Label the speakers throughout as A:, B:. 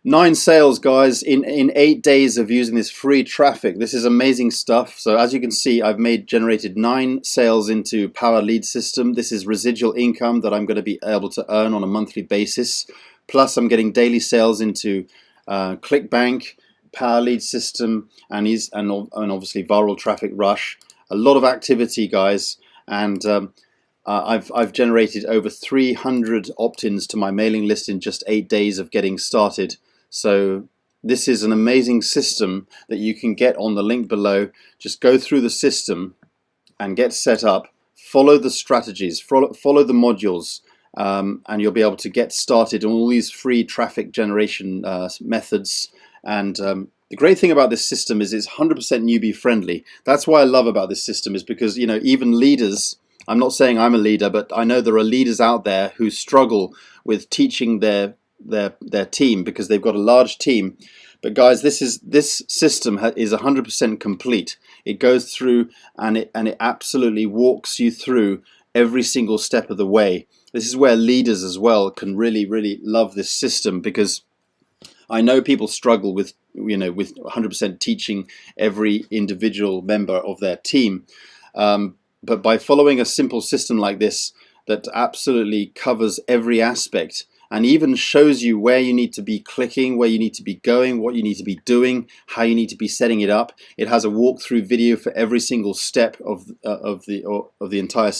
A: 9 sales, guys, in 8 days of using this free traffic. This is amazing stuff. So as you can see, I've generated 9 sales into Power Lead System. This is residual income that I'm going to be able to earn on a monthly basis. Plus, I'm getting daily sales into ClickBank, Power Lead System, and obviously Viral Traffic Rush. A lot of activity, guys, and I've generated over 300 opt-ins to my mailing list in just 8 days of getting started. So this is an amazing system that you can get on the link below. Just go through the system and get set up. Follow the strategies, follow the modules, and you'll be able to get started on all these free traffic generation methods. And the great thing about this system is it's 100% newbie friendly. That's why I love about this system, is because, you know, even leaders, I'm not saying I'm a leader, but I know there are leaders out there who struggle with teaching their team because they've got a large team. But guys, this system is 100% complete. It goes through and it absolutely walks you through every single step of the way. This is where leaders as well can really love this system, because I know people struggle with, you know, with 100% teaching every individual member of their team. But by following a simple system like this that absolutely covers every aspect and even shows you where you need to be clicking, where you need to be going, what you need to be doing, how you need to be setting it up. It has a walkthrough video for every single step of the entire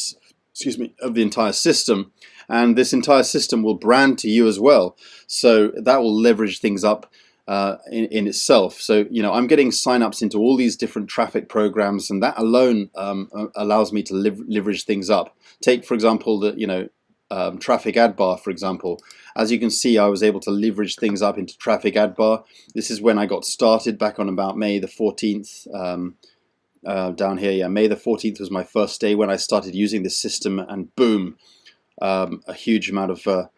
A: system, and this entire system will brand to you as well. So that will leverage things up in itself. So, you know, I'm getting signups into all these different traffic programs, and that alone allows me to leverage things up. Take, for example, the traffic ad bar, for example. As you can see, I was able to leverage things up into traffic ad bar. This is when I got started back on about May the 14th. Down here, yeah, May the 14th was my first day when I started using this system, and boom, a huge amount of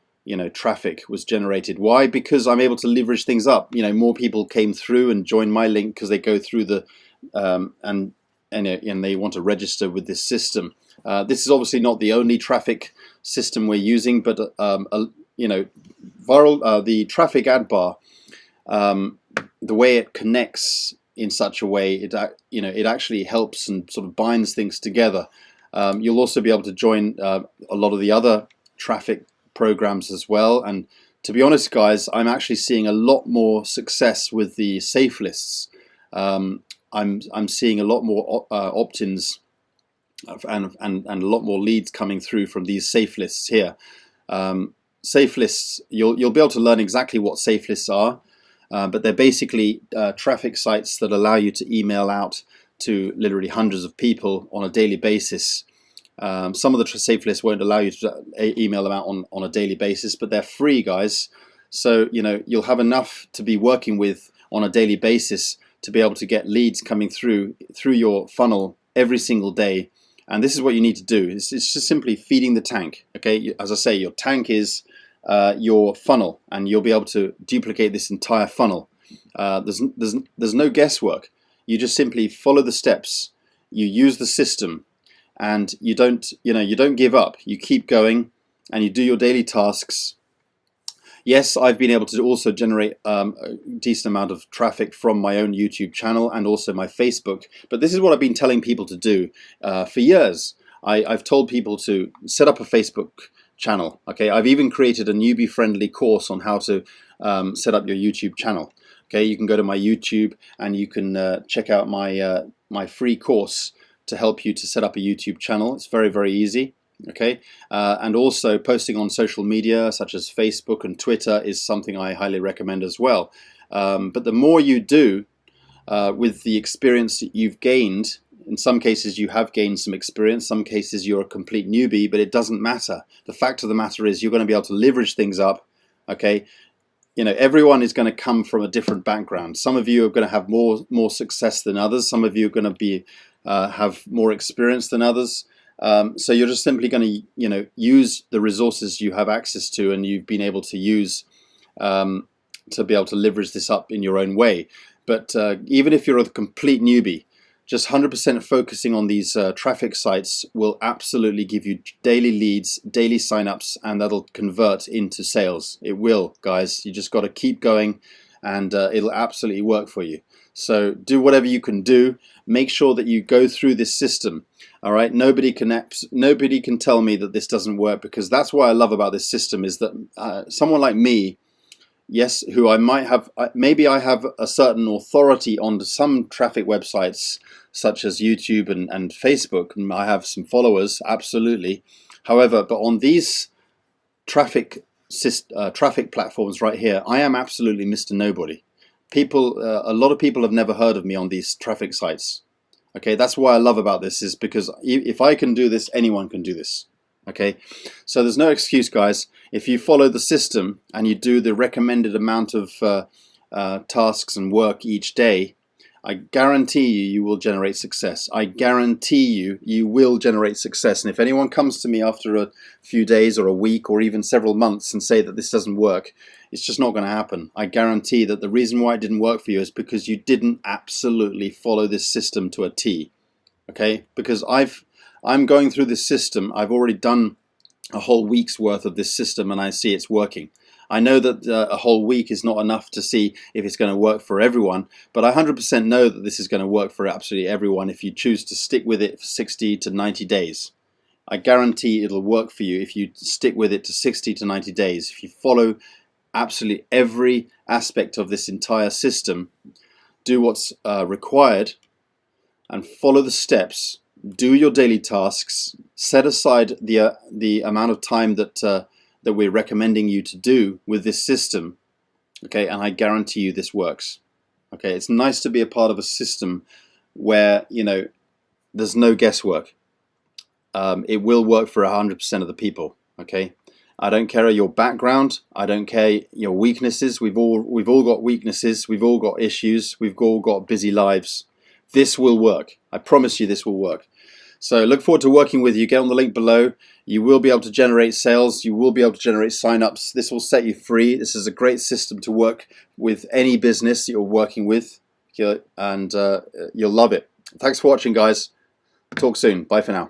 A: traffic was generated. Why? Because I'm able to leverage things up. You know, more people came through and joined my link because they go through the and they want to register with this system. This is obviously not the only traffic system we're using, but the traffic ad bar, the way it connects in such a way, it actually helps and sort of binds things together. You'll also be able to join a lot of the other traffic programs as well. And to be honest, guys, I'm actually seeing a lot more success with the safe lists. I'm seeing a lot more opt-ins and a lot more leads coming through from these safe lists here. Safe lists, you'll be able to learn exactly what safe lists are, but they're basically traffic sites that allow you to email out to literally hundreds of people on a daily basis. Some of the safe lists won't allow you to email them out on a daily basis, but they're free, guys. So, you know, you'll have enough to be working with on a daily basis to be able to get leads coming through your funnel every single day. And this is what you need to do. It's just simply feeding the tank. Okay, as I say, your tank is your funnel, and you'll be able to duplicate this entire funnel. There's no guesswork. You just simply follow the steps. You use the system, and you don't give up. You keep going, and you do your daily tasks. Yes, I've been able to also generate a decent amount of traffic from my own YouTube channel and also my Facebook. But this is what I've been telling people to do for years. I've told people to set up a Facebook channel. Okay, I've even created a newbie-friendly course on how to set up your YouTube channel. Okay, you can go to my YouTube and you can check out my free course to help you to set up a YouTube channel. It's very easy. Okay, and also posting on social media such as Facebook and Twitter is something I highly recommend as well. But the more you do with the experience that you've gained, in some cases you have gained some experience, some cases you're a complete newbie, but it doesn't matter. The fact of the matter is you're going to be able to leverage things up. Okay, you know, everyone is going to come from a different background. Some of you are going to have more success than others. Some of you are going to be have more experience than others. So you're just simply going to, you know, use the resources you have access to and you've been able to use to be able to leverage this up in your own way. But even if you're a complete newbie, just 100% focusing on these traffic sites will absolutely give you daily leads, daily signups, and that'll convert into sales. It will, guys. You just got to keep going, and it'll absolutely work for you. So do whatever you can do. Make sure that you go through this system. All right. Nobody can tell me that this doesn't work, because that's what I love about this system is that someone like me, yes, who I might have, maybe I have a certain authority on some traffic websites such as YouTube and Facebook, and I have some followers, absolutely. However, but on these traffic platforms right here, I am absolutely Mr. Nobody. People, a lot of people have never heard of me on these traffic sites. Okay, that's what I love about this, is because if I can do this, anyone can do this. Okay, so there's no excuse, guys. If you follow the system and you do the recommended amount of tasks and work each day, I guarantee you will generate success. I guarantee you will generate success. And if anyone comes to me after a few days or a week or even several months and say that this doesn't work, it's just not going to happen. I guarantee that the reason why it didn't work for you is because you didn't absolutely follow this system to a T. Okay, because I'm going through this system. I've already done a whole week's worth of this system, and I see it's working. I know that a whole week is not enough to see if it's going to work for everyone, but I 100% know that this is going to work for absolutely everyone if you choose to stick with it for 60 to 90 days. I guarantee it'll work for you if you stick with it to 60 to 90 days. If you follow absolutely every aspect of this entire system, do what's required, and follow the steps. Do your daily tasks. Set aside the amount of time that we're recommending you to do with this system. Okay, and I guarantee you this works. Okay, it's nice to be a part of a system where there's no guesswork. It will work for 100% of the people. Okay, I don't care your background. I don't care your weaknesses. We've all got weaknesses. We've all got issues. We've all got busy lives. This will work. I promise you this will work. So look forward to working with you. Get on the link below. You will be able to generate sales. You will be able to generate signups. This will set you free. This is a great system to work with any business you're working with, and you'll love it. Thanks for watching, guys. Talk soon. Bye for now.